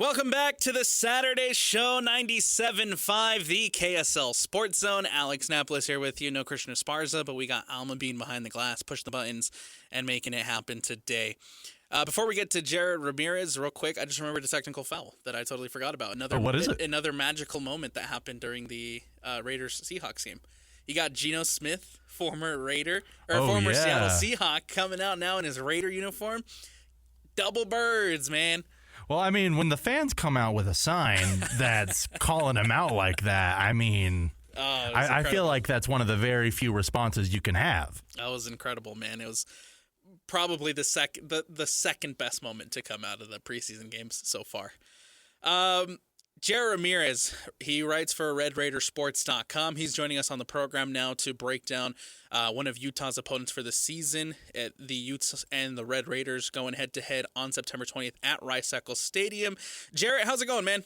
Welcome back to the Saturday Show 97.5, the KSL Sports Zone. Alex Napoles here with you. No Christian Esparza, but we got Alma being behind the glass, pushing the buttons, and making it happen today. Before we get to Jarrett Ramirez, real quick, I just remembered a technical foul that I totally forgot about. What is it? Another magical moment that happened during the Raiders-Seahawks game. You got Geno Smith, former Raider, former Seattle Seahawk, coming out now in his Raider uniform. Double birds, man. Well, I mean, when the fans come out with a sign that's calling him out like that, I mean, I feel like that's one of the very few responses you can have. That was incredible, man. It was probably the second best moment to come out of the preseason games so far. Jarrett Ramirez, he writes for RedRaidersports.com. He's joining us on the program now to break down one of Utah's opponents for the season. The Utes and the Red Raiders going head-to-head on September 20th at Rice-Eccles Stadium. Jarrett, how's it going, man?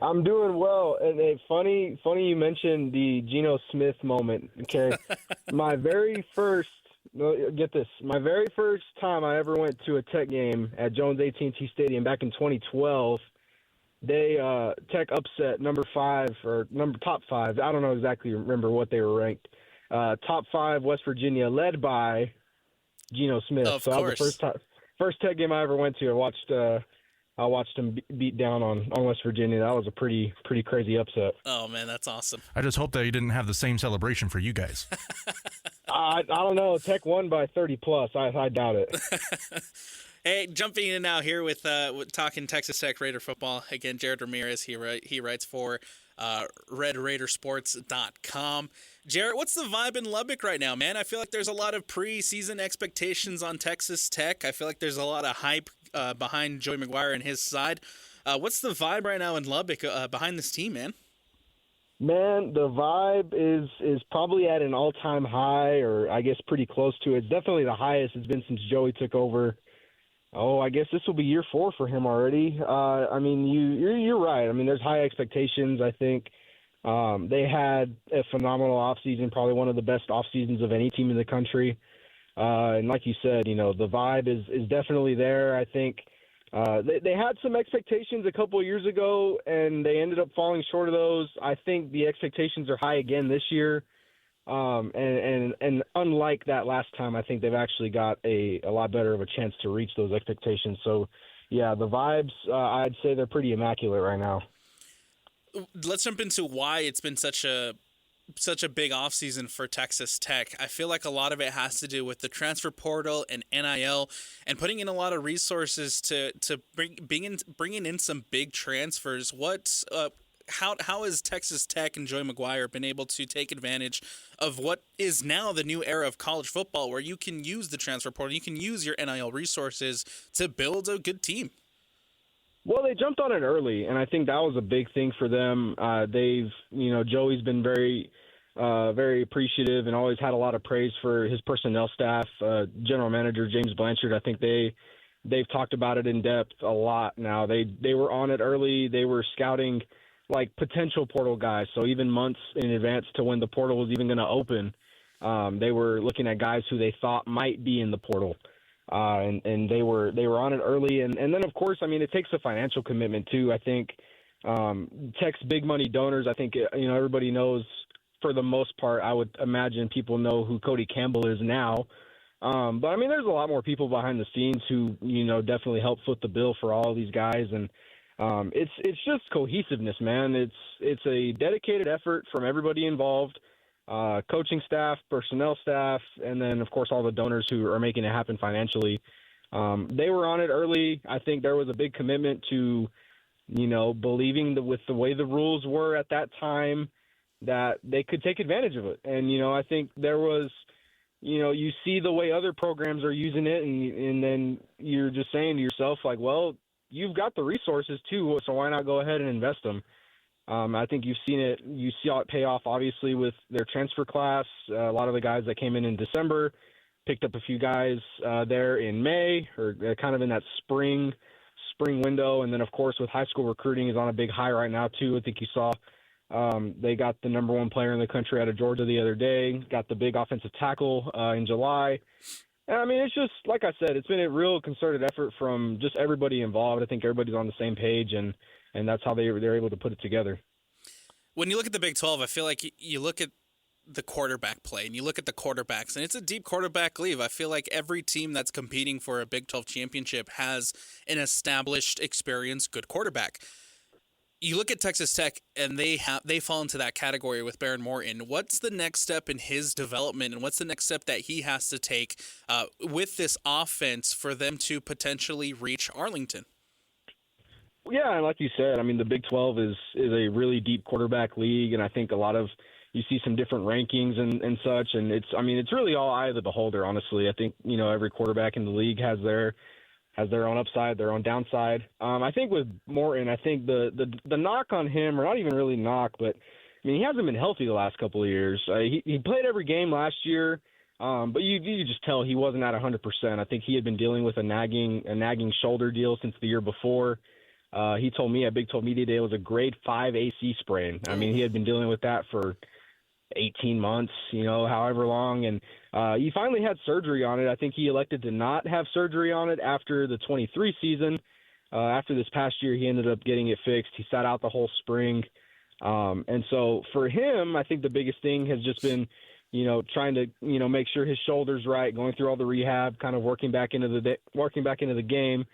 I'm doing well. And funny you mentioned the Geno Smith moment. Okay, my very first time I ever went to a Tech game at Jones AT&T Stadium back in 2012. They Tech upset top 5. I don't know exactly remember what they were ranked. Top 5 West Virginia, led by Geno Smith. Of so course. That was the first Tech game I ever went to. I watched them beat down on West Virginia. That was a pretty crazy upset. Oh man, that's awesome. I just hope that you didn't have the same celebration for you guys. I don't know. Tech won by 30 plus. I doubt it. Hey, jumping in now here with talking Texas Tech Raider football. Again, Jarrett Ramirez, he writes for RedRaidersports.com. Jarrett, what's the vibe in Lubbock right now, man? I feel like there's a lot of preseason expectations on Texas Tech. I feel like there's a lot of hype behind Joey McGuire and his side. What's the vibe right now in Lubbock behind this team, man? Man, the vibe is probably at an all-time high, or I guess pretty close to it. It's definitely the highest it's been since Joey took over. Oh, I guess this will be year 4 for him already. I mean, you're right. I mean, there's high expectations. I think they had a phenomenal offseason, probably one of the best off seasons of any team in the country. And like you said, the vibe is definitely there. I think they had some expectations a couple of years ago, and they ended up falling short of those. I think the expectations are high again this year. And unlike that last time, I think they've actually got a lot better of a chance to reach those expectations. So, yeah, the vibes, I'd say they're pretty immaculate right now. Let's jump into why it's been such a big offseason for Texas Tech. I feel like a lot of it has to do with the transfer portal and NIL and putting in a lot of resources to bringing in some big transfers. How has Texas Tech and Joey McGuire been able to take advantage of what is now the new era of college football, where you can use the transfer portal, you can use your NIL resources to build a good team? Well, they jumped on it early, and I think that was a big thing for them. Joey's been very appreciative and always had a lot of praise for his personnel staff. General Manager James Blanchard, I think they've talked about it in depth a lot now. They were on it early. They were scouting like potential portal guys. So even months in advance to when the portal was even going to open, they were looking at guys who they thought might be in the portal. And they were on it early. And then, of course, I mean, it takes a financial commitment too. I think Tech's big money donors, I think, everybody knows for the most part. I would imagine people know who Cody Campbell is now. But, I mean, there's a lot more people behind the scenes who, definitely help foot the bill for all of these guys. And it's just cohesiveness, man. It's a dedicated effort from everybody involved, coaching staff, personnel staff, and then, of course, all the donors who are making it happen financially. They were on it early. I think there was a big commitment to, believing that with the way the rules were at that time that they could take advantage of it. And, I think there was, you see the way other programs are using it, and then you're just saying to yourself, like, well, you've got the resources too, so why not go ahead and invest them? I think you saw it pay off, obviously, with their transfer class. A lot of the guys that came in December picked up a few guys there in May, or kind of in that spring window. And then, of course, with high school recruiting is on a big high right now too. I think you saw they got the number 1 player in the country out of Georgia the other day, got the big offensive tackle in July. And, I mean, it's just, like I said, it's been a real concerted effort from just everybody involved. I think everybody's on the same page, and that's how they're able to put it together. When you look at the Big 12, I feel like you look at the quarterback play and you look at the quarterbacks, and it's a deep quarterback league. I feel like every team that's competing for a Big 12 championship has an established, experienced, good quarterback. You look at Texas Tech, and they fall into that category with Baron Morton. What's the next step in his development, and what's the next step that he has to take with this offense for them to potentially reach Arlington? Yeah, and like you said, I mean, the Big 12 is a really deep quarterback league, and I think you see some different rankings and such, and it's really all eye of the beholder, honestly. I think, every quarterback in the league has their own upside, their own downside. I think with Morton, I think the knock on him, or not even really knock, but I mean, he hasn't been healthy the last couple of years. He played every game last year, but you just tell he wasn't at 100%. I think he had been dealing with a nagging shoulder deal since the year before. He told me at Big 12 Media Day it was a grade 5 AC sprain. I mean, he had been dealing with that for 18 months, however long. And he finally had surgery on it. I think he elected to not have surgery on it after the 23 season. After this past year, he ended up getting it fixed. He sat out the whole spring. And so for him, I think the biggest thing has just been, trying to, make sure his shoulder's right, going through all the rehab, kind of working back into the game.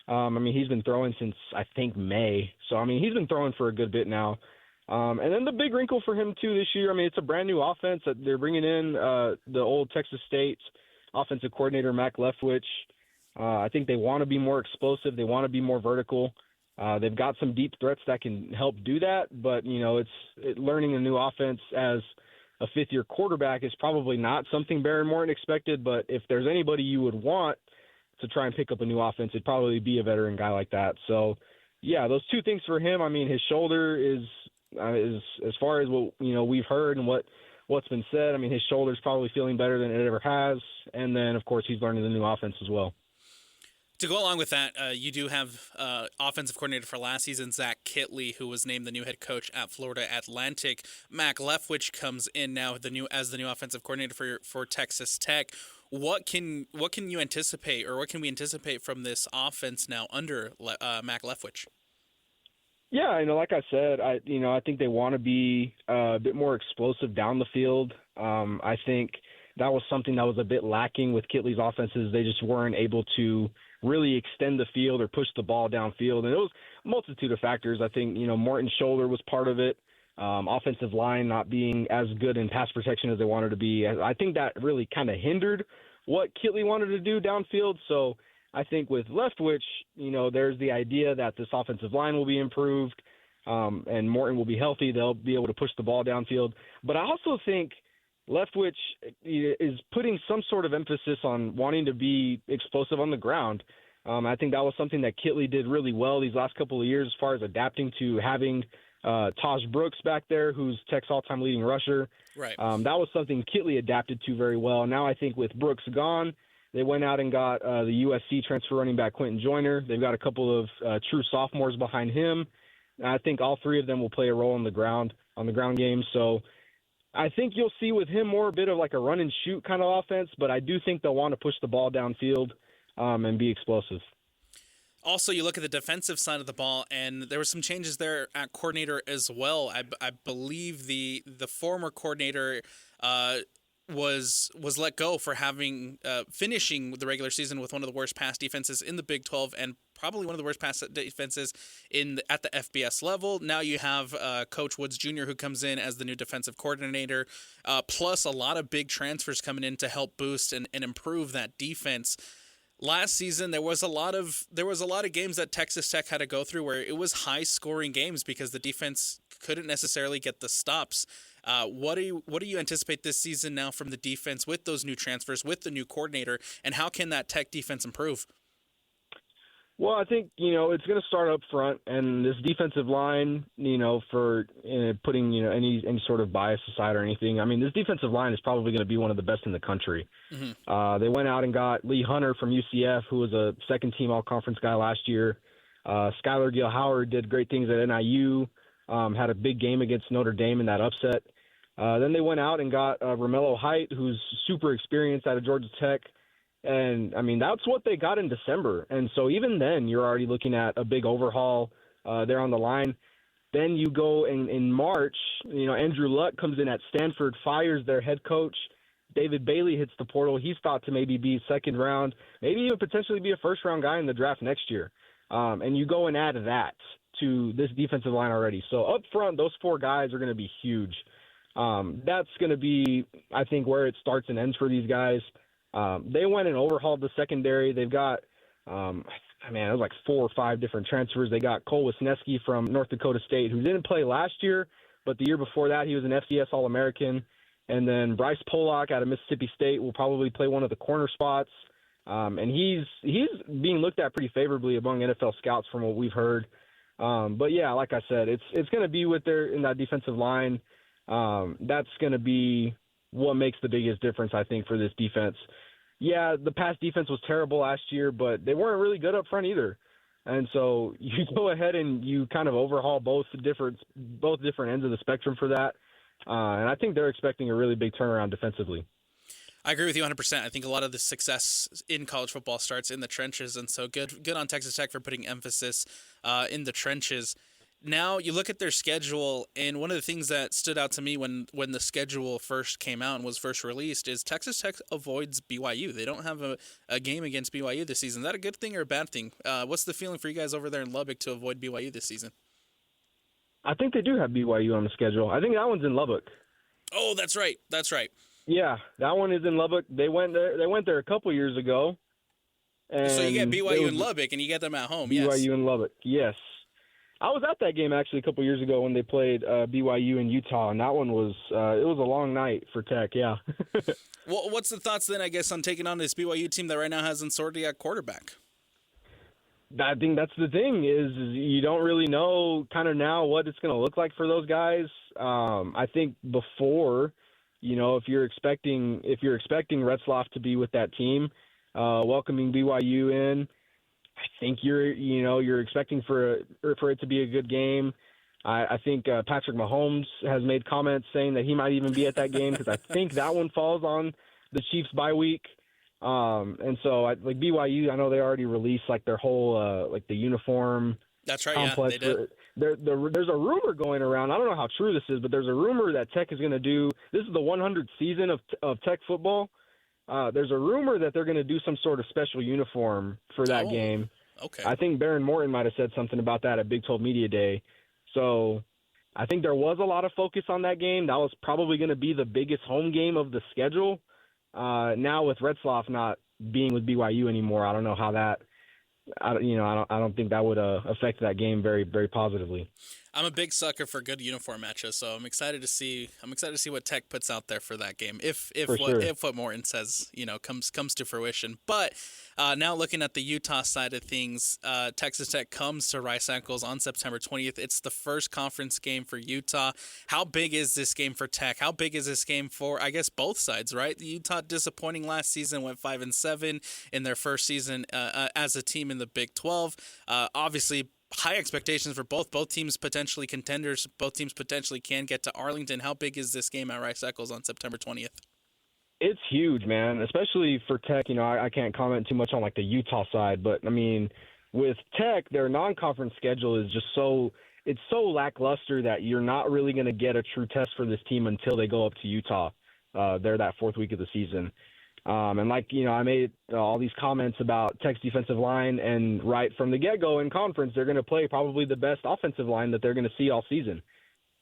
I mean, he's been throwing since, I think, May. So, I mean, he's been throwing for a good bit now. And then the big wrinkle for him, too, this year, I mean, it's a brand-new offense that they're bringing in the old Texas State offensive coordinator, Mac Leftwich. I think they want to be more explosive. They want to be more vertical. They've got some deep threats that can help do that. But, learning a new offense as a fifth-year quarterback is probably not something Baron Morton expected. But if there's anybody you would want to try and pick up a new offense, it'd probably be a veteran guy like that. So, yeah, those two things for him. I mean, his shoulder is as far as what we've heard and what's been said. I mean, his shoulder's probably feeling better than it ever has, and then of course he's learning the new offense as well. To go along with that, you do have offensive coordinator for last season, Zach Kittley, who was named the new head coach at Florida Atlantic. Mac Leftwich comes in now as the new offensive coordinator for Texas Tech. What can you anticipate, or what can we anticipate from this offense now under Mac Leftwich? Yeah, like I said, I think they want to be a bit more explosive down the field. I think that was something that was a bit lacking with Kittley's offenses. They just weren't able to really extend the field or push the ball downfield, and it was a multitude of factors. I think Morton's shoulder was part of it. Offensive line not being as good in pass protection as they wanted to be. I think that really kind of hindered what Kittley wanted to do downfield. So I think with Leftwich, there's the idea that this offensive line will be improved, and Morton will be healthy. They'll be able to push the ball downfield. But I also think Leftwich is putting some sort of emphasis on wanting to be explosive on the ground. I think that was something that Kittley did really well these last couple of years as far as adapting to having Taj Brooks back there, who's Tech's all-time leading rusher. Right. That was something Kittley adapted to very well. Now I think with Brooks gone, they went out and got the USC transfer running back Quentin Joyner. They've got a couple of true sophomores behind him. I think all three of them will play a role on the ground game. So I think you'll see with him more a bit of like a run and shoot kind of offense, but I do think they'll want to push the ball downfield and be explosive. Also, you look at the defensive side of the ball, and there were some changes there at coordinator as well. I believe the former coordinator was let go for having finishing the regular season with one of the worst pass defenses in the Big 12 and probably one of the worst pass defenses at the FBS level. Now you have Coach Woods Jr. who comes in as the new defensive coordinator, plus a lot of big transfers coming in to help boost and improve that defense. Last season, there was a lot of games that Texas Tech had to go through where it was high-scoring games because the defense couldn't necessarily get the stops. What do you anticipate this season now from the defense with those new transfers, with the new coordinator, and how can that Tech defense improve? Well, I think, it's going to start up front, and this defensive line, for putting, any sort of bias aside or anything, I mean, this defensive line is probably going to be one of the best in the country. Mm-hmm. They went out and got Lee Hunter from UCF, who was a second-team all-conference guy last year. Skylar Gill-Howard did great things at NIU, had a big game against Notre Dame in that upset. Then they went out and got Romello Height, who's super experienced out of Georgia Tech. And, I mean, that's what they got in December. And so even then, you're already looking at a big overhaul there on the line. Then you go in March, Andrew Luck comes in at Stanford, fires their head coach. David Bailey hits the portal. He's thought to maybe be second round, maybe even potentially be a first-round guy in the draft next year. And you go and add that to this defensive line already. So up front, those 4 guys are going to be huge. That's going to be, I think, where it starts and ends for these guys. They went and overhauled the secondary. They've got, it was like 4 or 5 different transfers. They got Cole Wisniewski from North Dakota State, who didn't play last year, but the year before that he was an FCS All-American. And then Bryce Pollock out of Mississippi State will probably play one of the corner spots. And he's being looked at pretty favorably among NFL scouts from what we've heard. But yeah, like I said, it's going to be in that defensive line. That's going to be what makes the biggest difference, I think, for this defense. Yeah, the pass defense was terrible last year, but they weren't really good up front either. And so you go ahead and you kind of overhaul both different ends of the spectrum for that. And I think they're expecting a really big turnaround defensively. I agree with you 100%. I think a lot of the success in college football starts in the trenches, and so good on Texas Tech for putting emphasis in the trenches. Now you look at their schedule, and one of the things that stood out to me when the schedule first came out and was first released is Texas Tech avoids BYU. They don't have a game against BYU this season. Is that a good thing or a bad thing? What's the feeling for you guys over there in Lubbock to avoid BYU this season? I think they do have BYU on the schedule. I think that one's in Lubbock. Oh, that's right. Yeah, that one is in Lubbock. They went there a couple years ago. And so you get BYU in Lubbock, and you get them at home. BYU in Lubbock, yes. I was at that game actually a couple years ago when they played BYU in Utah, and that one was it was a long night for Tech. Yeah. Well, what's the thoughts then, I guess, on taking on this BYU team that right now hasn't sorted at quarterback? I think that's the thing is you don't really know kind of now what it's going to look like for those guys. I think before, if you're expecting Retzloff to be with that team, welcoming BYU in, I think you're expecting for it to be a good game. I think Patrick Mahomes has made comments saying that he might even be at that game because I think that one falls on the Chiefs bye week. And so like BYU, I know they already released like their whole like the uniform. That's right. Complex. Yeah, they did. There's a rumor going around. I don't know how true this is, but there's a rumor that Tech is going to do. This is the 100th season of Tech football. There's a rumor that they're going to do some sort of special uniform for that game. Okay. I think Baron Morton might have said something about that at Big 12 Media Day. So I think there was a lot of focus on that game. That was probably going to be the biggest home game of the schedule. Now with Retzloff not being with BYU anymore, I don't know how that. I don't think that would affect that game very, very positively. I'm a big sucker for good uniform matches, so I'm excited to see what Tech puts out there for that game. If what Morton says, comes to fruition. But now looking at the Utah side of things, Texas Tech comes to Rice Eccles on September 20th. It's the first conference game for Utah. How big is this game for Tech? How big is this game for, I guess, both sides, right? The Utah disappointing last season, went 5-7 in their first season as a team in the Big 12. Obviously, high expectations for both teams, potentially contenders. Both teams potentially can get to Arlington. How big is this game at Rice Eccles on September 20th? It's huge, man, especially for Tech. I can't comment too much on like the Utah side, but I mean, with Tech, their non-conference schedule is just so lackluster that you're not really going to get a true test for this team until they go up to Utah. They're that fourth week of the season. And I made all these comments about Tech's defensive line, and right from the get-go in conference, they're going to play probably the best offensive line that they're going to see all season.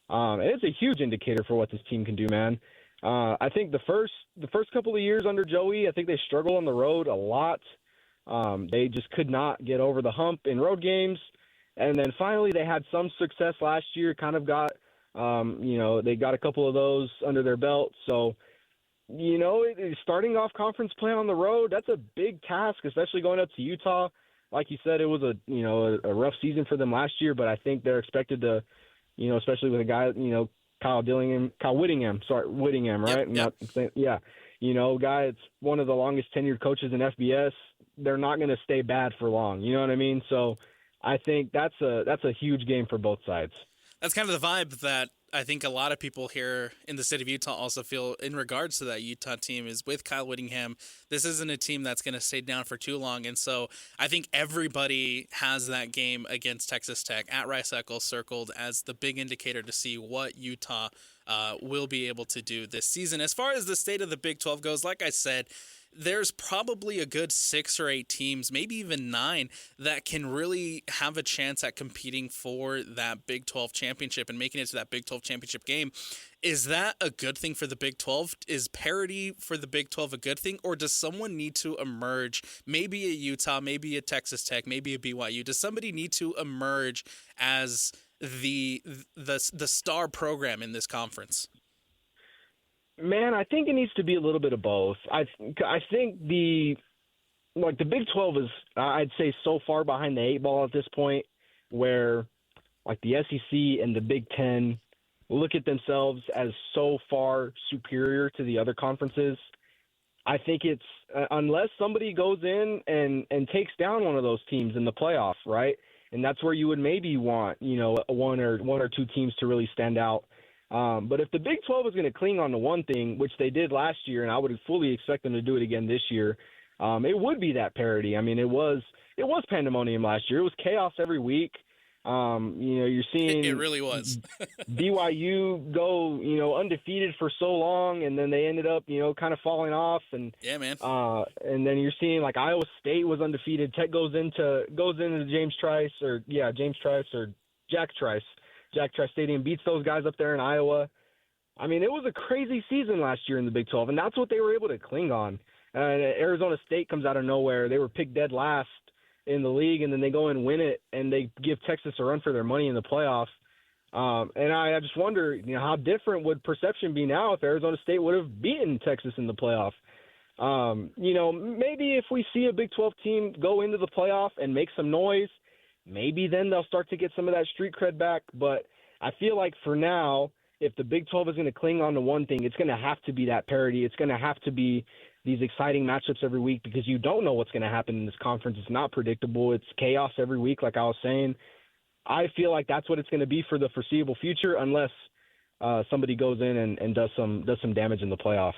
And it's a huge indicator for what this team can do, man. I think the first couple of years under Joey, I think they struggled on the road a lot. They just could not get over the hump in road games. And then finally they had some success last year, kind of got, they got a couple of those under their belt. So, starting off conference play on the road, that's a big task, especially going up to Utah. Like you said, it was a rough season for them last year, but I think they're expected to, especially with a guy, Whittingham, right? Yep. Guy, it's one of the longest tenured coaches in FBS. They're not going to stay bad for long. You know what I mean? So I think that's a huge game for both sides. That's kind of the vibe that I think a lot of people here in the state of Utah also feel in regards to that Utah team is with Kyle Whittingham. This isn't a team that's going to stay down for too long. And so I think everybody has that game against Texas Tech at Rice Eccles circled as the big indicator to see what Utah will be able to do this season. As far as the state of the Big 12 goes, like I said, there's probably a good 6 or 8 teams, maybe even 9, that can really have a chance at competing for that Big 12 championship and making it to that Big 12 championship game. Is that a good thing for the Big 12? Is parity for the Big 12 a good thing? Or does someone need to emerge, maybe a Utah, maybe a Texas Tech, maybe a BYU? Does somebody need to emerge as the star program in this conference? Man, I think it needs to be a little bit of both. I think the Big 12 is, I'd say, so far behind the 8 ball at this point, where like the SEC and the Big 10 look at themselves as so far superior to the other conferences. I think it's unless somebody goes in and takes down one of those teams in the playoff, right? And that's where you would maybe want, one or two teams to really stand out. But if the Big 12 is going to cling on to one thing, which they did last year, and I would fully expect them to do it again this year, it would be that parity. I mean, it was pandemonium last year. It was chaos every week. You're seeing it really was. BYU go, undefeated for so long, and then they ended up, kind of falling off. And yeah, man. And then you're seeing like Iowa State was undefeated. Tech goes into Jack Trice Stadium, beats those guys up there in Iowa. I mean, it was a crazy season last year in the Big 12, and that's what they were able to cling on. Arizona State comes out of nowhere. They were picked dead last in the league, and then they go and win it, and they give Texas a run for their money in the playoff. And I just wonder, how different would perception be now if Arizona State would have beaten Texas in the playoff? Maybe if we see a Big 12 team go into the playoff and make some noise, maybe then they'll start to get some of that street cred back. But I feel like for now, if the Big 12 is going to cling on to one thing, it's going to have to be that parity. It's going to have to be these exciting matchups every week because you don't know what's going to happen in this conference. It's not predictable. It's chaos every week, like I was saying. I feel like that's what it's going to be for the foreseeable future unless somebody goes in and does some damage in the playoff.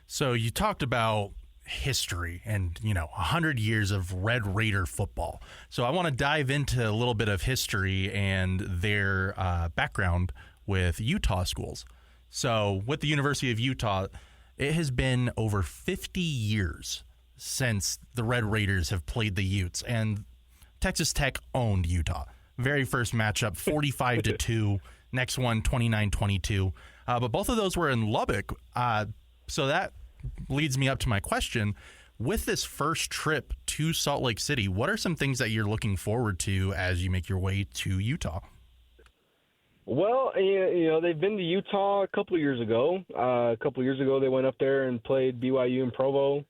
So you talked about history and 100 years of Red Raider football. So I want to dive into a little bit of history and their background with Utah schools. So with the University of Utah, it has been over 50 years since the Red Raiders have played the Utes, and Texas Tech owned Utah. Very first matchup, 45-2. Next one, 29-22. But both of those were in Lubbock. So that leads me up to my question. With this first trip to Salt Lake City, what are some things that you're looking forward to as you make your way to Utah? Well, they've been to Utah a couple of years ago. A couple of years ago, they went up there and played BYU in Provo.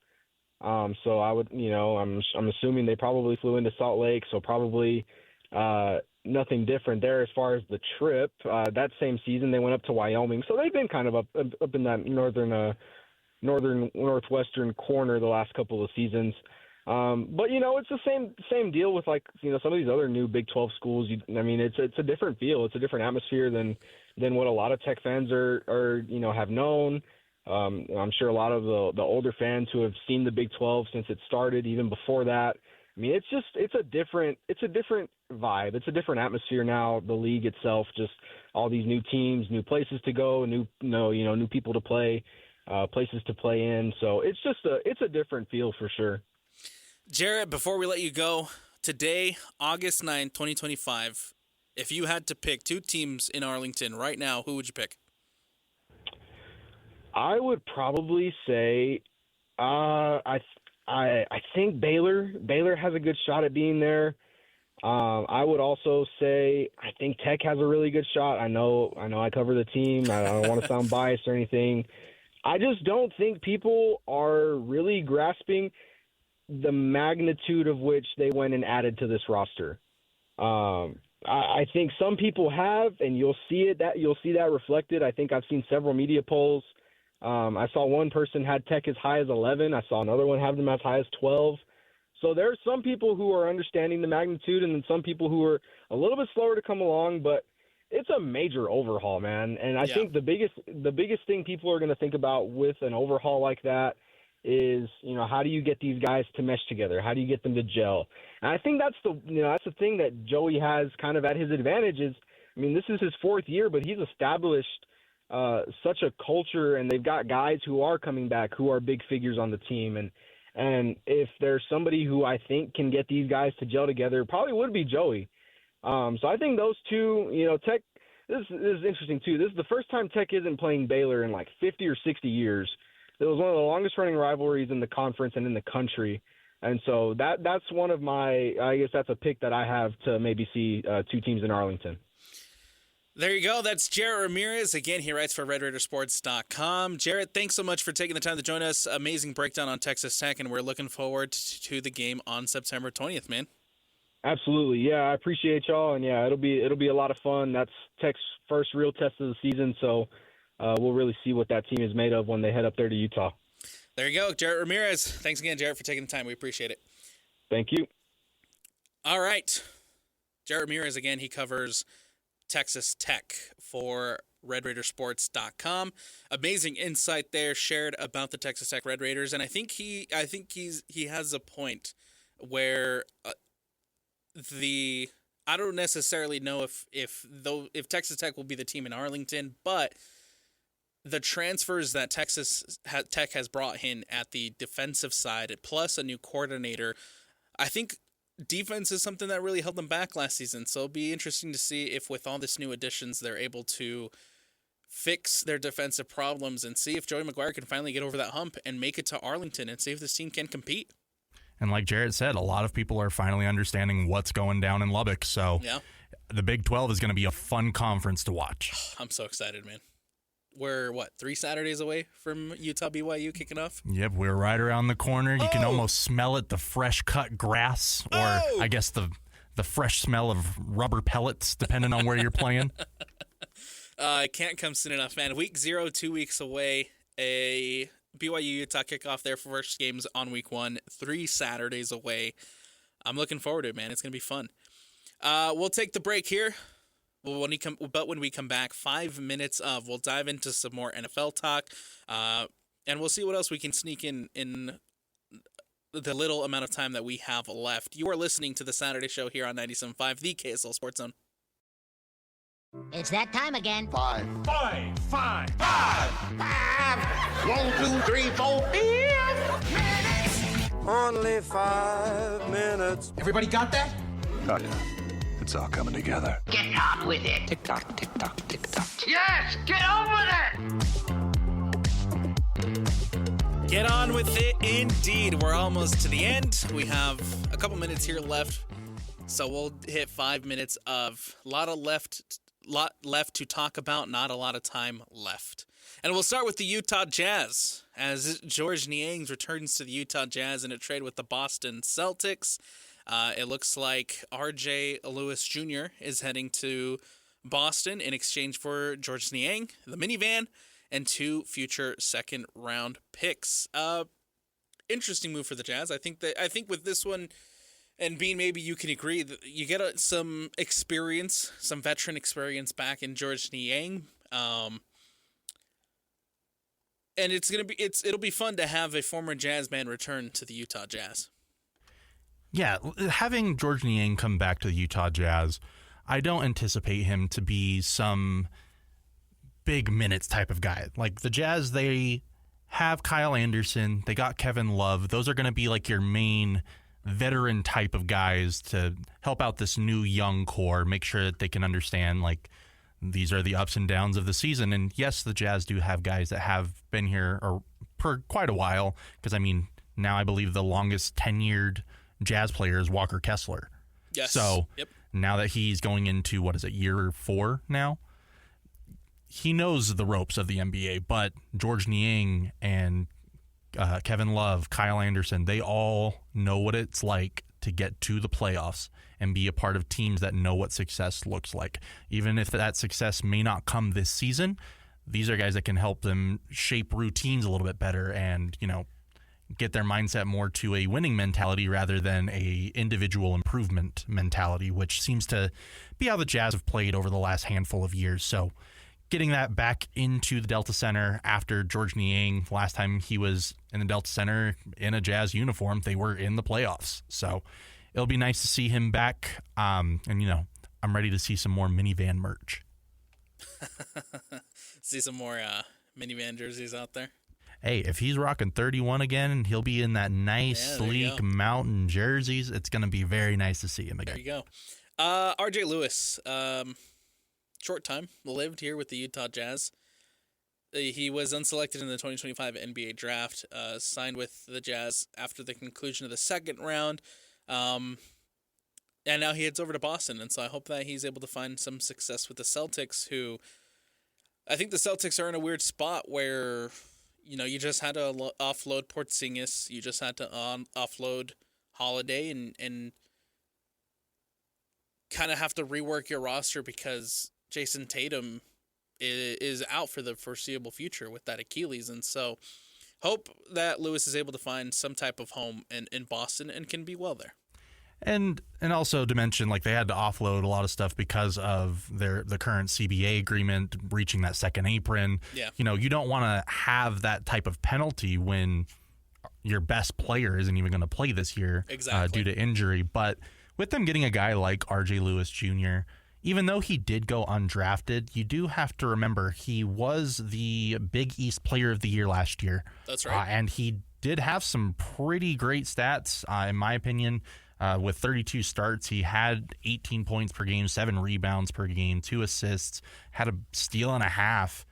So I would, I'm assuming they probably flew into Salt Lake. So probably nothing different there as far as the trip. That same season, they went up to Wyoming. So they've been kind of up in that northwestern corner the last couple of seasons. But it's the same deal with some of these other new Big 12 schools. It's a different feel. It's a different atmosphere than what a lot of Tech fans are have known. I'm sure a lot of the older fans who have seen the Big 12 since it started, even before that. I mean, it's a different vibe. It's a different atmosphere now. The league itself, just all these new teams, new places to go, new people to play, places to play in. So it's a different feel for sure. Jarrett, before we let you go, today, August 9th, 2025, if you had to pick 2 teams in Arlington right now, who would you pick? I would probably say I think Baylor. Baylor has a good shot at being there. I would also say I think Tech has a really good shot. I know I cover the team. I don't want to sound biased or anything. I just don't think people are really grasping the magnitude of which they went and added to this roster. I think some people have, and you'll see that reflected. I think I've seen several media polls. I saw one person had Tech as high as 11. I saw another one have them as high as 12. So there are some people who are understanding the magnitude, and then some people who are a little bit slower to come along. But it's a major overhaul, man. And I think the biggest thing people are going to think about with an overhaul like that is, how do you get these guys to mesh together? How do you get them to gel? And I think that's the thing that Joey has kind of at his advantage is, this is his 4th year, but he's established such a culture, and they've got guys who are coming back who are big figures on the team. And if there's somebody who I think can get these guys to gel together, it probably would be Joey. So I think those two, Tech, this is interesting too. This is the first time Tech isn't playing Baylor in like 50 or 60 years. It was one of the longest running rivalries in the conference and in the country. And so that's one of I guess that's a pick that I have to maybe see 2 teams in Arlington. There you go. That's Jarrett Ramirez. Again, he writes for RedRaidersports.com. Jarrett, thanks so much for taking the time to join us. Amazing breakdown on Texas Tech, and we're looking forward to the game on September 20th, man. Absolutely. Yeah, I appreciate y'all, and yeah, it'll be a lot of fun. That's Tech's first real test of the season, so we'll really see what that team is made of when they head up there to Utah. There you go, Jarrett Ramirez. Thanks again, Jarrett, for taking the time. We appreciate it. Thank you. All right. Jarrett Ramirez, again, he covers Texas Tech for RedRaidersports.com. Amazing insight there shared about the Texas Tech Red Raiders, and I think he has a point where I don't necessarily know if Texas Tech will be the team in Arlington, but the transfers that Texas Tech has brought in at the defensive side, plus a new coordinator, I think defense is something that really held them back last season. So it'll be interesting to see if with all this new additions, they're able to fix their defensive problems and see if Joey McGuire can finally get over that hump and make it to Arlington and see if this team can compete. And like Jarrett said, a lot of people are finally understanding what's going down in Lubbock. So the Big 12 is going to be a fun conference to watch. I'm so excited, man. We're, 3 Saturdays away from Utah BYU kicking off? Yep, we're right around the corner. You can almost smell it, the fresh cut grass, or I guess the fresh smell of rubber pellets, depending on where you're playing. It can't come soon enough, man. Week 0, 2 weeks away. A BYU-Utah kickoff there for first games on week 1, 3 Saturdays away. I'm looking forward to it, man. It's going to be fun. We'll take the break here. But when we come back, 5 minutes of, we'll dive into some more NFL talk, and we'll see what else we can sneak in the little amount of time that we have left. You are listening to the Saturday Show here on 97.5, the KSL Sports Zone. It's that time again. 5. 1, 2, 3, 4, 5 minutes. Only 5 minutes. Everybody got that? Oh, yeah. It's all coming together. Get on with it. Tick tock, tick tock, tick tock. Yes, get on with it. Get on with it, indeed. We're almost to the end. We have a couple minutes here left, so we'll hit 5 minutes of a lot left to talk about, not a lot of time left. And we'll start with the Utah Jazz, as Georges Niang returns to the Utah Jazz in a trade with the Boston Celtics. It looks like R.J. Lewis Jr. is heading to Boston in exchange for Georges Niang, the minivan, and 2 future second-round picks. Interesting move for the Jazz. I think with this one, and Bean, maybe you can agree that you get some experience, some veteran experience back in Georges Niang. And it'll be fun to have a former Jazz man return to the Utah Jazz. Yeah, having Georges Niang come back to the Utah Jazz, I don't anticipate him to be some big minutes type of guy. Like the Jazz, they have Kyle Anderson, they got Kevin Love. Those are going to be like your main veteran type of guys to help out this new young core, make sure that they can understand like these are the ups and downs of the season. And yes, the Jazz do have guys that have been here for quite a while, because now I believe the longest tenured Jazz player is Walker Kessler. Yes. So now that he's going into, year 4 now, he knows the ropes of the NBA, but Georges Niang and Kevin Love, Kyle Anderson, they all know what it's like to get to the playoffs and be a part of teams that know what success looks like. Even if that success may not come this season, these are guys that can help them shape routines a little bit better and, get their mindset more to a winning mentality rather than a individual improvement mentality, which seems to be how the Jazz have played over the last handful of years. So getting that back into the Delta Center after George Niang, last time he was in the Delta Center in a Jazz uniform, they were in the playoffs. So it'll be nice to see him back. And, I'm ready to see some more minivan merch. See some more minivan jerseys out there. Hey, if he's rocking 31 again, he'll be in that nice, sleek mountain jerseys. It's going to be very nice to see him again. There you go. RJ Lewis, short time, lived here with the Utah Jazz. He was unselected in the 2025 NBA draft, signed with the Jazz after the conclusion of the second round. And now he heads over to Boston. And so I hope that he's able to find some success with the Celtics, who I think the Celtics are in a weird spot where, you just had to offload Porzingis. You just had to offload Holiday and kind of have to rework your roster because Jason Tatum is out for the foreseeable future with that Achilles. And so hope that Lewis is able to find some type of home in Boston and can be well there. And also to mention, they had to offload a lot of stuff because of the current CBA agreement, reaching that second apron. Yeah. You don't want to have that type of penalty when your best player isn't even going to play this year due to injury. But with them getting a guy like RJ Lewis Jr., even though he did go undrafted, you do have to remember he was the Big East Player of the Year last year. That's right. And he did have some pretty great stats, in my opinion. With 32 starts, he had 18 points per game, 7 rebounds per game, 2 assists, had a steal and a half.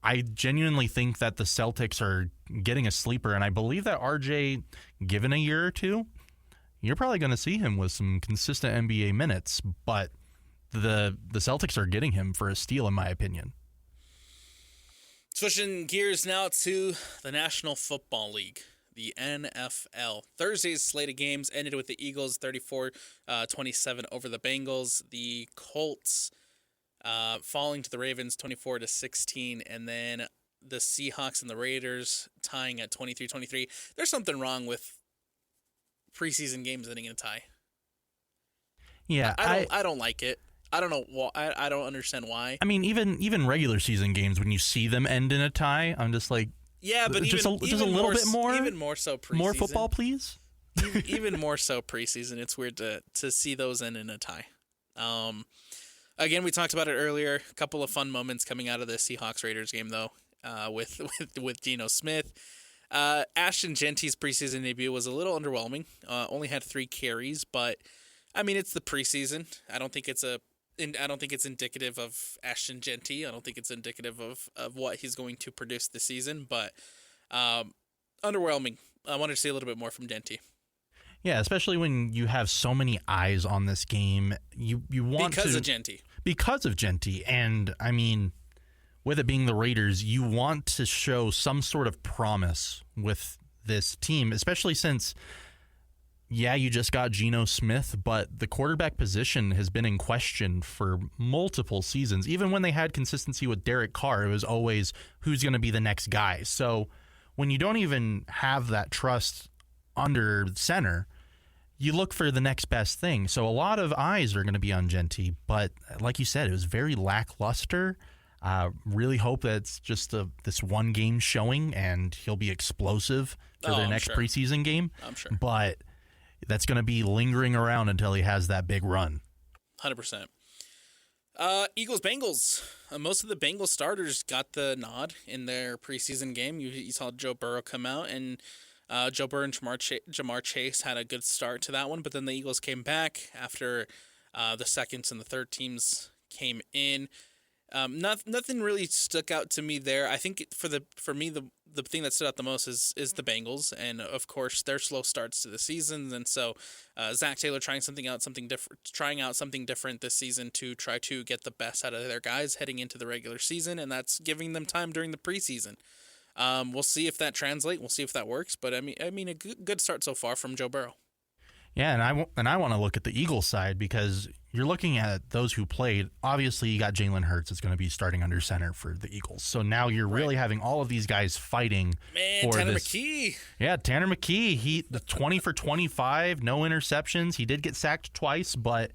I genuinely think that the Celtics are getting a sleeper, and I believe that RJ, given a year or two, you're probably going to see him with some consistent NBA minutes, but the Celtics are getting him for a steal, in my opinion. Switching gears now to the National Football League. The NFL. Thursday's slate of games ended with the Eagles 34-27 over the Bengals. The Colts falling to the Ravens 24-16, and then the Seahawks and the Raiders tying at 23-23. There's something wrong with preseason games ending in a tie. Yeah, I don't like it. I don't know why. I don't understand why. I mean, even regular season games, when you see them end in a tie, I'm just like, yeah, but just a little bit more, even more so preseason. More football, please. Even more so preseason. It's weird to see those end in a tie. Again, we talked about it earlier. A couple of fun moments coming out of the Seahawks Raiders game, though, with Geno Smith. Ashton Genty's preseason debut was a little underwhelming. Only had 3 carries, but I mean, it's the preseason. I don't think it's indicative of Ashton Genty. I don't think it's indicative of what he's going to produce this season, but underwhelming. I wanted to see a little bit more from Genty. Yeah, especially when you have so many eyes on this game. You want because of Genty. And I mean, with it being the Raiders, you want to show some sort of promise with this team, especially since, yeah, you just got Geno Smith, but the quarterback position has been in question for multiple seasons. Even when they had consistency with Derek Carr, it was always who's going to be the next guy. So when you don't even have that trust under center, you look for the next best thing. So a lot of eyes are going to be on Genty, but like you said, it was very lackluster. Really hope that it's just this one game showing and he'll be explosive for their next preseason game. I'm sure. But that's going to be lingering around until he has that big run. 100%. Eagles-Bengals. Most of the Bengals starters got the nod in their preseason game. You saw Joe Burrow come out, and Joe Burrow and Jamar Chase had a good start to that one, but then the Eagles came back after the seconds and the third teams came in. Nothing really stuck out to me there. I think for me the thing that stood out the most is the Bengals, and of course their slow starts to the season. And so Zach Taylor trying out something different this season to try to get the best out of their guys heading into the regular season, and that's giving them time during the preseason. We'll see if that translates. We'll see if that works. But I mean a good start so far from Joe Burrow. Yeah, and I want to look at the Eagles side because you're looking at those who played. Obviously, you got Jalen Hurts is going to be starting under center for the Eagles. So now you're really having all of these guys fighting for Tanner this. McKee. Yeah, Tanner McKee. He the 20 for 25, no interceptions. He did get sacked twice, but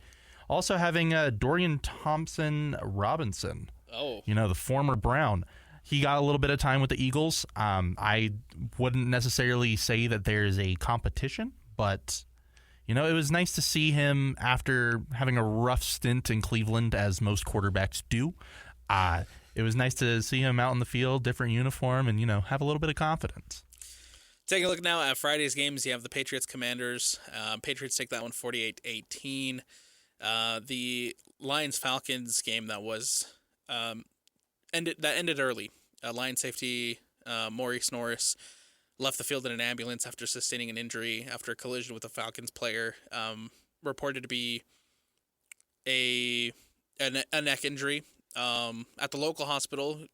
also having Dorian Thompson-Robinson. Oh. The former Brown. He got a little bit of time with the Eagles. I wouldn't necessarily say that there's a competition, but it was nice to see him after having a rough stint in Cleveland, as most quarterbacks do. It was nice to see him out in the field, different uniform, and, have a little bit of confidence. Taking a look now at Friday's games, you have the Patriots-Commanders. Patriots take that one 48-18. The Lions-Falcons game that was ended early. Lions safety Maurice Norris left the field in an ambulance after sustaining an injury after a collision with a Falcons player. Reported to be a neck injury. At the local hospital,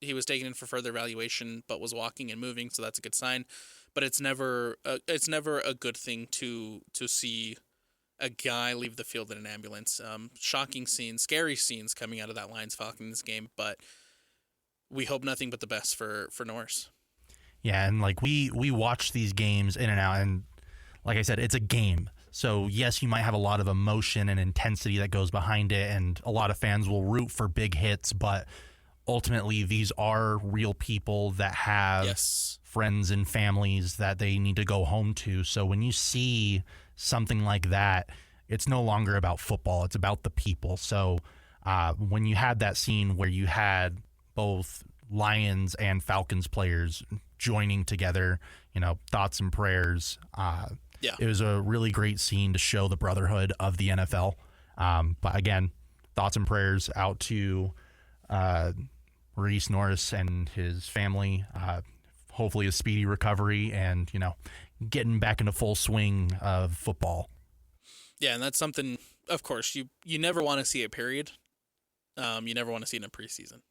he was taken in for further evaluation, but was walking and moving, so that's a good sign. But it's never a good thing to see a guy leave the field in an ambulance. Shocking scenes, scary scenes coming out of that Lions-Falcons game, but we hope nothing but the best for Norris. Yeah, and we watch these games in and out, and like I said, it's a game. So yes, you might have a lot of emotion and intensity that goes behind it, and a lot of fans will root for big hits, but ultimately these are real people that have friends and families that they need to go home to. So when you see something like that, it's no longer about football, it's about the people. So when you had that scene where you had both Lions and Falcons players joining together, thoughts and prayers. It was a really great scene to show the brotherhood of the NFL. But again, thoughts and prayers out to Maurice Norris and his family. Hopefully a speedy recovery and, getting back into full swing of football. Yeah, and that's something, of course, you never want to see it, period. You never want to see it in a preseason.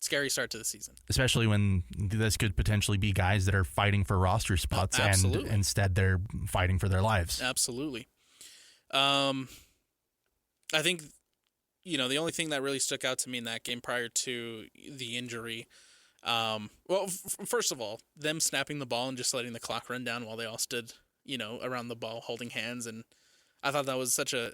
Scary start to the season. Especially when this could potentially be guys that are fighting for roster spots and instead they're fighting for their lives. Absolutely. I think, the only thing that really stuck out to me in that game prior to the injury, first of all, them snapping the ball and just letting the clock run down while they all stood, around the ball holding hands. And I thought that was such a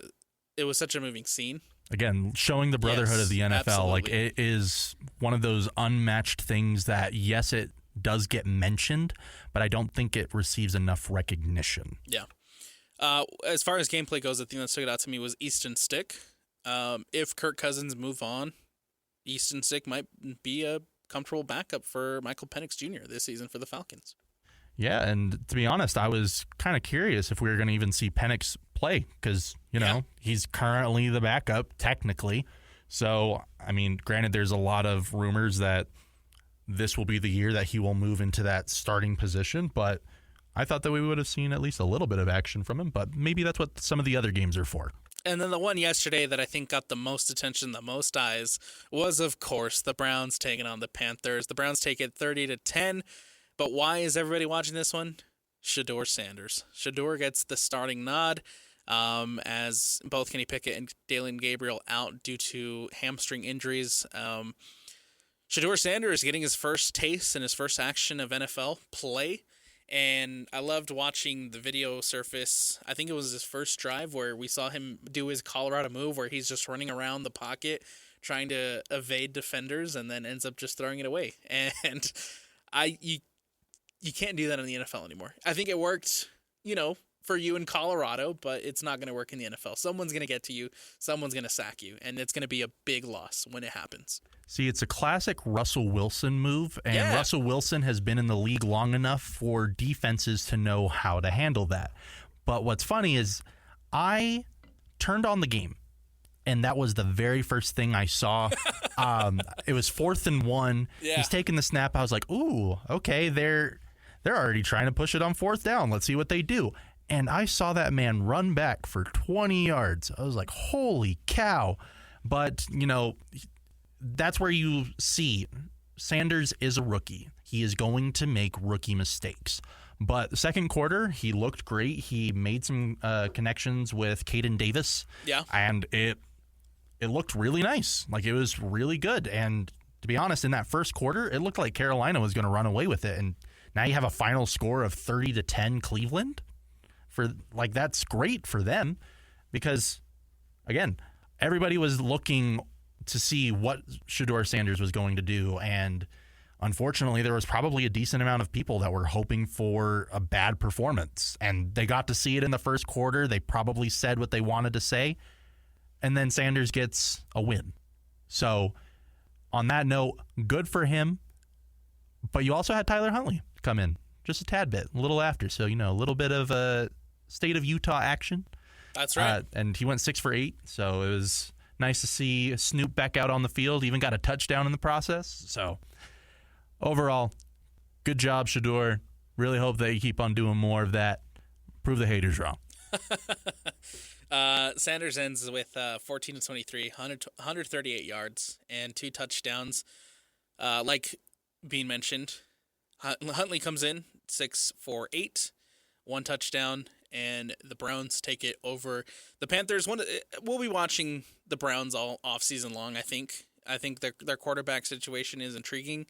moving scene. Again, showing the brotherhood of the NFL, absolutely. It is one of those unmatched things that, yes, it does get mentioned, but I don't think it receives enough recognition. Yeah. As far as gameplay goes, the thing that stood out to me was Easton Stick. If Kirk Cousins move on, Easton Stick might be a comfortable backup for Michael Penix Jr. this season for the Falcons. Yeah, and to be honest, I was kind of curious if we were going to even see Penix play because, he's currently the backup, technically. So, granted, there's a lot of rumors that this will be the year that he will move into that starting position, but I thought that we would have seen at least a little bit of action from him, but maybe that's what some of the other games are for. And then the one yesterday that I think got the most attention, the most eyes, was, of course, the Browns taking on the Panthers. The Browns take it 30-10. But why is everybody watching this one? Shedeur Sanders. Shedeur gets the starting nod as both Kenny Pickett and Dalen Gabriel out due to hamstring injuries. Shedeur Sanders getting his first taste and his first action of NFL play. And I loved watching the video surface. I think it was his first drive where we saw him do his Colorado move where he's just running around the pocket trying to evade defenders and then ends up just throwing it away. And you can't do that in the NFL anymore. I think it worked, for you in Colorado, but it's not going to work in the NFL. Someone's going to get to you. Someone's going to sack you, and it's going to be a big loss when it happens. See, it's a classic Russell Wilson move, and Russell Wilson has been in the league long enough for defenses to know how to handle that. But what's funny is I turned on the game, and that was the very first thing I saw. It was 4th and 1. Yeah. He's taking the snap. I was like, ooh, okay, they're already trying to push it on 4th down. Let's see what they do. And I saw that man run back for 20 yards. I was like, holy cow. But, that's where you see Sanders is a rookie. He is going to make rookie mistakes. But the second quarter, he looked great. He made some connections with Caden Davis. Yeah. And it looked really nice. Like, it was really good. And to be honest, in that first quarter, it looked like Carolina was going to run away with it. And now you have a final score of 30-10 Cleveland. That's great for them because, again, everybody was looking to see what Shedeur Sanders was going to do. And unfortunately, there was probably a decent amount of people that were hoping for a bad performance. And they got to see it in the first quarter. They probably said what they wanted to say. And then Sanders gets a win. So on that note, good for him. But you also had Tyler Huntley come in just a tad bit, a little after. So, a little bit of a state of Utah action. That's right. And he went 6 for 8. So it was nice to see Snoop back out on the field, even got a touchdown in the process. So overall, good job, Shedeur. Really hope that you keep on doing more of that. Prove the haters wrong. Sanders ends with 14 to 23, 138 yards and 2 touchdowns. Like Bean mentioned, Huntley comes in 6 for 8, 1 touchdown, and the Browns take it over the Panthers. We'll be watching the Browns all off season long. I think their quarterback situation is intriguing.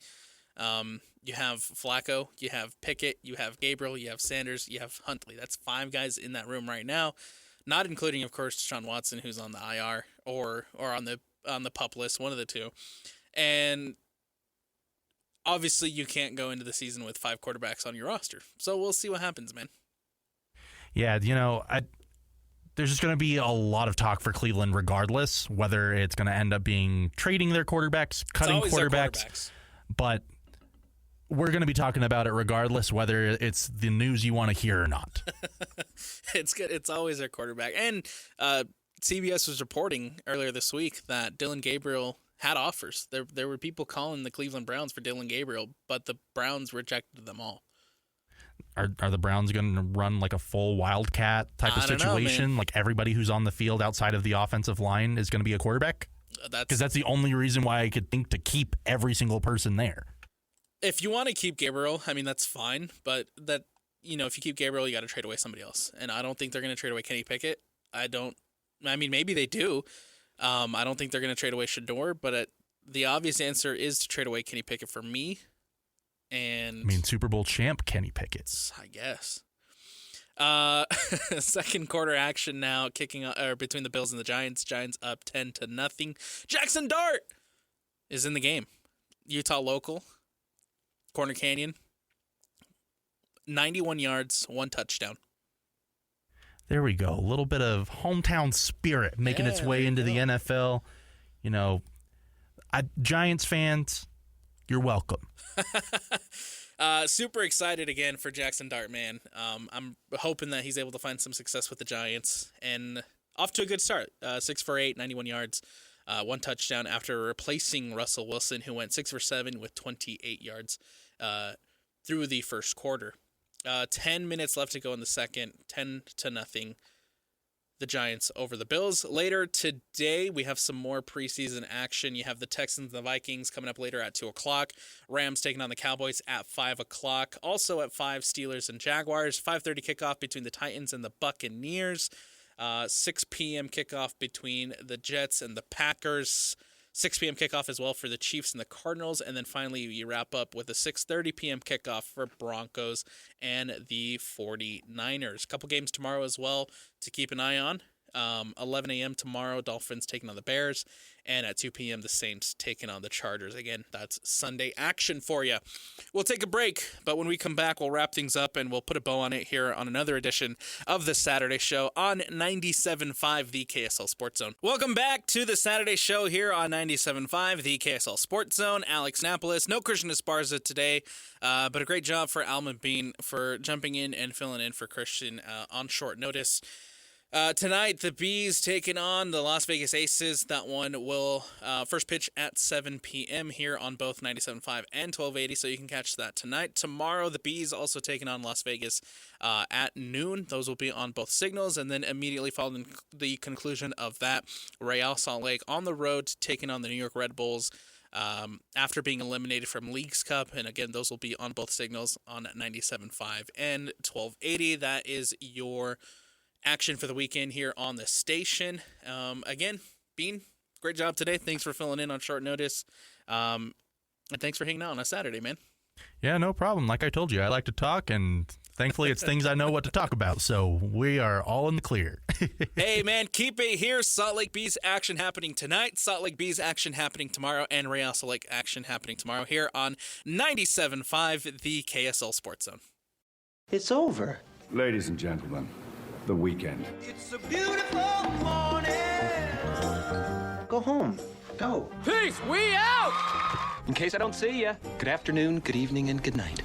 You have Flacco, you have Pickett, you have Gabriel, you have Sanders, you have Huntley. That's 5 guys in that room right now, not including, of course, Deshaun Watson, who's on the IR or on the PUP list, one of the two. And obviously, you can't go into the season with 5 quarterbacks on your roster. So we'll see what happens, man. Yeah, there's just going to be a lot of talk for Cleveland regardless, whether it's going to end up being trading their quarterbacks, cutting quarterbacks. But we're going to be talking about it regardless, whether it's the news you want to hear or not. It's good. It's always their quarterback. And CBS was reporting earlier this week that Dylan Gabriel had offers. There were people calling the Cleveland Browns for Dylan Gabriel, but the Browns rejected them all. Are the Browns going to run like a full Wildcat type of situation? Like everybody who's on the field outside of the offensive line is going to be a quarterback? Because that's the only reason why I could think to keep every single person there. If you want to keep Gabriel, that's fine. But if you keep Gabriel, you got to trade away somebody else. And I don't think they're going to trade away Kenny Pickett. Maybe they do. I don't think they're going to trade away Shedeur, but the obvious answer is to trade away Kenny Pickett for me. And Super Bowl champ Kenny Pickett, I guess. Second quarter action now, kicking between the Bills and the Giants. Giants up 10-0. Jackson Dart is in the game. Utah local, Corner Canyon. 91 yards, 1 touchdown. There we go. A little bit of hometown spirit making its way into the NFL. Giants fans, you're welcome. Super excited again for Jackson Dart, man. I'm hoping that he's able to find some success with the Giants. And off to a good start. 6 for 8, 91 yards, 1 touchdown after replacing Russell Wilson, who went 6 for 7 with 28 yards through the first quarter. 10 minutes left to go in the second, 10-0. The Giants over the Bills. Later today, we have some more preseason action. You have the Texans and the Vikings coming up later at 2 o'clock. Rams taking on the Cowboys at 5 o'clock. Also at 5, Steelers and Jaguars. 5:30 kickoff between the Titans and the Buccaneers. 6 p.m. kickoff between the Jets and the Packers. 6 p.m. kickoff as well for the Chiefs and the Cardinals. And then finally, you wrap up with a 6:30 p.m. kickoff for Broncos and the 49ers. A couple games tomorrow as well to keep an eye on. 11 a.m. tomorrow, Dolphins taking on the Bears. And at 2 p.m., the Saints taking on the Chargers. Again, that's Sunday action for you. We'll take a break, but when we come back, we'll wrap things up and we'll put a bow on it here on another edition of the Saturday Show on 97.5, the KSL Sports Zone. Welcome back to the Saturday Show here on 97.5, the KSL Sports Zone. Alex Napoles, no Christian Esparza today, but a great job for Alma Bean for jumping in and filling in for Christian on short notice. Tonight, the Bees taking on the Las Vegas Aces. That one will first pitch at 7 p.m. here on both 97.5 and 1280, so you can catch that tonight. Tomorrow, the Bees also taking on Las Vegas at noon. Those will be on both signals, and then immediately following the conclusion of that, Real Salt Lake on the road taking on the New York Red Bulls after being eliminated from Leagues Cup. And again, those will be on both signals on 97.5 and 1280. That is your action for the weekend here on the station. Again, Bean, great job today. Thanks for filling in on short notice. And thanks for hanging out on a Saturday, man. Yeah, no problem. Like I told you, I like to talk, and thankfully it's things I know what to talk about. So we are all in the clear. Hey, man, keep it here. Salt Lake Bees action happening tonight. Salt Lake Bees action happening tomorrow. And Real Salt Lake action happening tomorrow here on 97.5, the KSL Sports Zone. It's over. Ladies and gentlemen, the weekend. It's a beautiful morning. Go home. Go. Peace, we out! In case I don't see you, good afternoon, good evening, and good night.